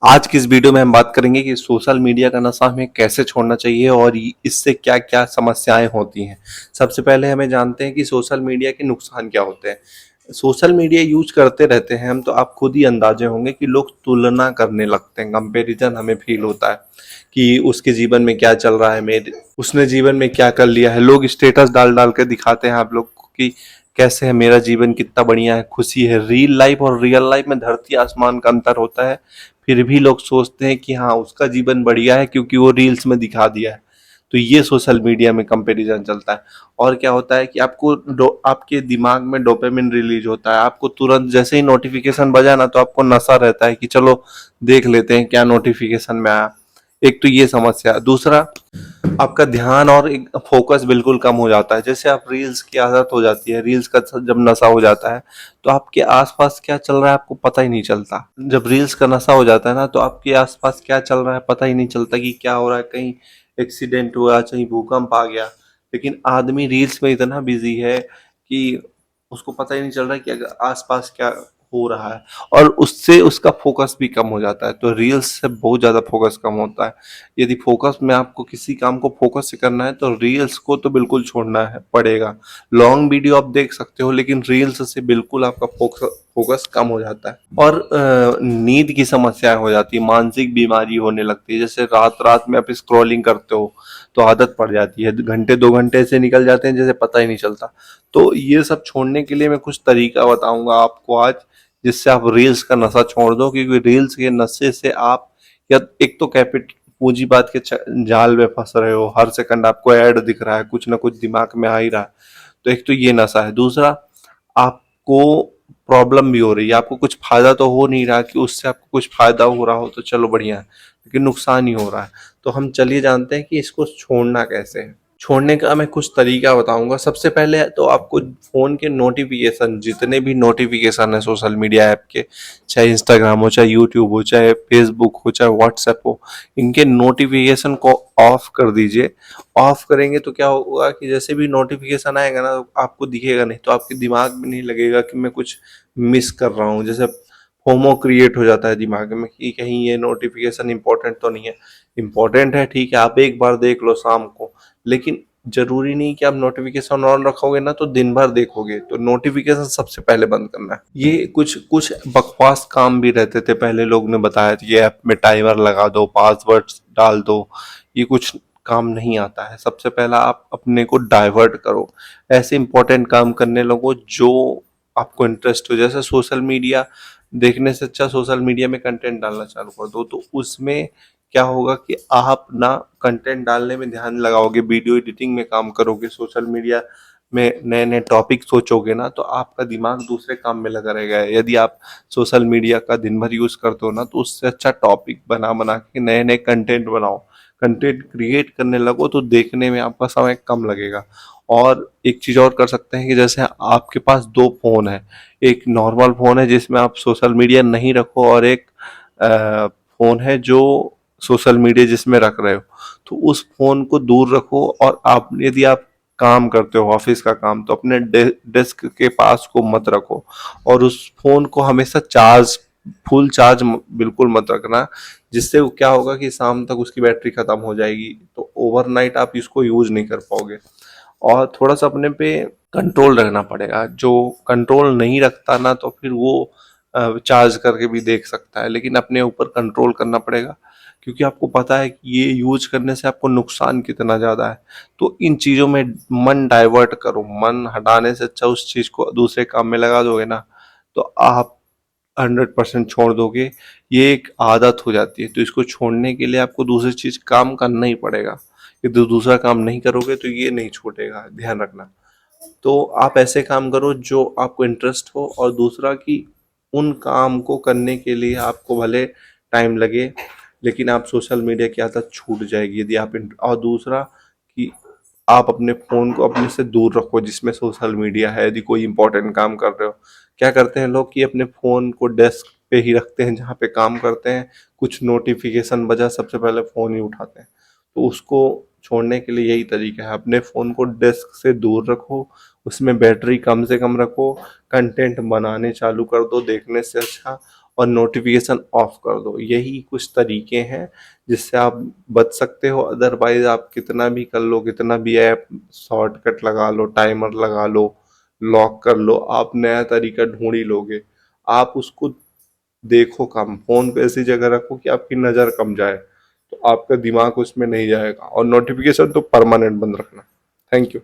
आज की इस वीडियो में हम बात करेंगे कि सोशल मीडिया का नशा हमें कैसे छोड़ना चाहिए और इससे क्या-क्या समस्याएं होती हैं। सबसे पहले हमें जानते हैं कि सोशल मीडिया के नुकसान क्या होते हैं। सोशल मीडिया यूज करते रहते हैं हम तो आप खुद ही अंदाजे होंगे कि लोग तुलना करने लगते हैं, कंपैरिजन हमें फील होता है कि उसके जीवन में क्या चल रहा है, मेरे उसने जीवन में क्या कर लिया है। लोग स्टेटस डाल-डाल के दिखाते हैं आप लोग को कि कैसे है मेरा जीवन, कितना बढ़िया है, खुशी है। रियल लाइफ और रियल लाइफ में धरती आसमान का अंतर होता है। फिर भी लोग सोचते हैं कि हाँ उसका जीवन बढ़िया है क्योंकि वो रील्स में दिखा दिया है। तो ये सोशल मीडिया में कंपैरिजन चलता है। और क्या होता है कि आपके दिमाग में डोपामिन रिलीज होता है। आपको तुरंत जैसे ही नोटिफिकेशन बजा ना तो आपको नशा रहता है कि चलो देख लेते हैं क्या नोटिफिकेशन में आया। एक तो ये समस्या है। दूसरा, आपका ध्यान और एक फोकस बिल्कुल कम हो जाता है। जैसे आप रील्स की आदत हो जाती है, रील्स का जब नशा हो जाता है तो आपके आसपास क्या चल रहा है आपको पता ही नहीं चलता। जब रील्स का नशा हो जाता है ना तो आपके आसपास क्या चल रहा है पता ही नहीं चलता कि क्या हो रहा है, कहीं एक्सीडेंट हुआ, कहीं भूकंप आ गया। लेकिन आदमी रील्स में इतना बिजी है कि उसको पता ही नहीं चल रहा है कि आसपास क्या हो रहा है, और उससे उसका फोकस भी कम हो जाता है। तो रील्स से बहुत ज़्यादा फोकस कम होता है। यदि फोकस में आपको किसी काम को फोकस से करना है तो रील्स को तो बिल्कुल छोड़ना है पड़ेगा। लॉन्ग वीडियो आप देख सकते हो लेकिन रील्स से बिल्कुल आपका फोकस कम हो जाता है। और नींद की समस्या हो जाती है, मानसिक बीमारी होने लगती है। जैसे रात रात में आप स्क्रॉलिंग करते हो तो आदत पड़ जाती है, घंटे 2 घंटे से निकल जाते हैं जैसे पता ही नहीं चलता। तो ये सब छोड़ने के लिए मैं कुछ तरीका बताऊंगा आपको आज, जिससे आप रील्स का नशा छोड़ दो। क्योंकि रील्स के नशे से आप या एक तो कैपिट पूंजी बात के जाल में फंस रहे हो। हर सेकंड आपको ऐड दिख रहा है, कुछ ना कुछ दिमाग में आ ही रहा है। तो एक तो ये नशा है। दूसरा, आपको प्रॉब्लम भी हो रही है। आपको कुछ फायदा तो हो नहीं रहा कि उससे आपको कुछ फायदा हो रहा हो तो चलो बढ़िया है, लेकिन नुकसान ही हो रहा है। तो हम चलिए जानते हैं कि इसको छोड़ना कैसे है। छोड़ने का मैं कुछ तरीका बताऊंगा। सबसे पहले तो आपको फ़ोन के नोटिफिकेशन, जितने भी नोटिफिकेशन है सोशल मीडिया ऐप के, चाहे इंस्टाग्राम हो, चाहे यूट्यूब हो, चाहे फेसबुक हो, चाहे व्हाट्सएप हो, इनके नोटिफिकेशन को ऑफ कर दीजिए। ऑफ करेंगे तो क्या होगा कि जैसे भी नोटिफिकेशन आएगा ना तो आपको दिखेगा नहीं, तो आपके दिमाग में नहीं लगेगा कि मैं कुछ मिस कर रहा हूँ। जैसे फोमो क्रिएट हो जाता है दिमाग में कि कहीं ये नोटिफिकेशन इंपॉर्टेंट तो नहीं है। इंपॉर्टेंट है, ठीक है, आप एक बार देख लो शाम को, लेकिन जरूरी नहीं कि आप नोटिफिकेशन ऑन रखोगे ना तो दिन भर देखोगे। तो नोटिफिकेशन सबसे पहले बंद करना है। ये कुछ कुछ बकवास काम भी रहते थे, पहले लोग ने बताया था ये ऐप में टाइमर लगा दो, पासवर्ड डाल दो। ये कुछ काम नहीं आता है। सबसे पहला आप अपने को डाइवर्ट करो, ऐसे इंपॉर्टेंट काम करने लगो जो आपको इंटरेस्ट हो। जैसे सोशल मीडिया देखने से अच्छा सोशल मीडिया में कंटेंट डालना चालू कर दो। तो उसमें क्या होगा कि आप ना कंटेंट डालने में ध्यान लगाओगे, वीडियो एडिटिंग में काम करोगे, सोशल मीडिया में नए नए टॉपिक सोचोगे ना तो आपका दिमाग दूसरे काम में लगा रहेगा। यदि आप सोशल मीडिया का दिन भर यूज करते हो ना तो उससे अच्छा टॉपिक बना बना के नए नए कंटेंट बनाओ, कंटेंट क्रिएट करने लगो तो देखने में आपका समय कम लगेगा। और एक चीज और कर सकते हैं कि जैसे आपके पास दो फोन है, एक नॉर्मल फोन है जिसमें आप सोशल मीडिया नहीं रखो, और एक फोन है जो सोशल मीडिया जिसमें रख रहे हो। तो उस फोन को दूर रखो, और आप यदि आप काम करते हो ऑफिस का काम तो अपने डेस्क के पास को मत रखो। और उस फोन को हमेशा फुल चार्ज बिल्कुल मत रखना, जिससे वो क्या होगा कि शाम तक उसकी बैटरी खत्म हो जाएगी तो ओवरनाइट आप इसको यूज नहीं कर पाओगे। और थोड़ा सा अपने पे कंट्रोल रखना पड़ेगा। जो कंट्रोल नहीं रखता ना तो फिर वो चार्ज करके भी देख सकता है, लेकिन अपने ऊपर कंट्रोल करना पड़ेगा क्योंकि आपको पता है कि ये यूज करने से आपको नुकसान कितना ज़्यादा है। तो इन चीज़ों में मन डाइवर्ट करो। मन हटाने से अच्छा उस चीज़ को दूसरे काम में लगा दोगे ना तो आप 100% छोड़ दोगे। ये एक आदत हो जाती है, तो इसको छोड़ने के लिए आपको दूसरी चीज़ काम करना ही पड़ेगा। यदि दूसरा काम नहीं करोगे तो ये नहीं छूटेगा, ध्यान रखना। तो आप ऐसे काम करो जो आपको इंटरेस्ट हो, और दूसरा कि उन काम को करने के लिए आपको भले टाइम लगे लेकिन आप सोशल मीडिया की आदत छूट जाएगी यदि आप और दूसरा कि आप अपने फ़ोन को अपने से दूर रखो जिसमें सोशल मीडिया है। यदि कोई इंपॉर्टेंट काम कर रहे हो, क्या करते हैं लोग कि अपने फ़ोन को डेस्क पे ही रखते हैं जहाँ पे काम करते हैं, कुछ नोटिफिकेशन बजा सबसे पहले फ़ोन ही उठाते हैं। तो उसको छोड़ने के लिए यही तरीका है, अपने फ़ोन को डेस्क से दूर रखो, उसमें बैटरी कम से कम रखो, कंटेंट बनाने चालू कर दो देखने से अच्छा। और नोटिफिकेशन ऑफ कर दो। यही कुछ तरीके हैं जिससे आप बच सकते हो। अदरवाइज आप कितना भी कर लो, कितना भी ऐप शॉर्टकट लगा लो, टाइमर लगा लो, लॉक कर लो, आप नया तरीका ढूंढ ही लोगे। आप उसको देखो कम, फोन को ऐसी जगह रखो कि आपकी नज़र कम जाए, तो आपका दिमाग उसमें नहीं जाएगा। और नोटिफिकेशन तो परमानेंट बंद रखना। Thank you.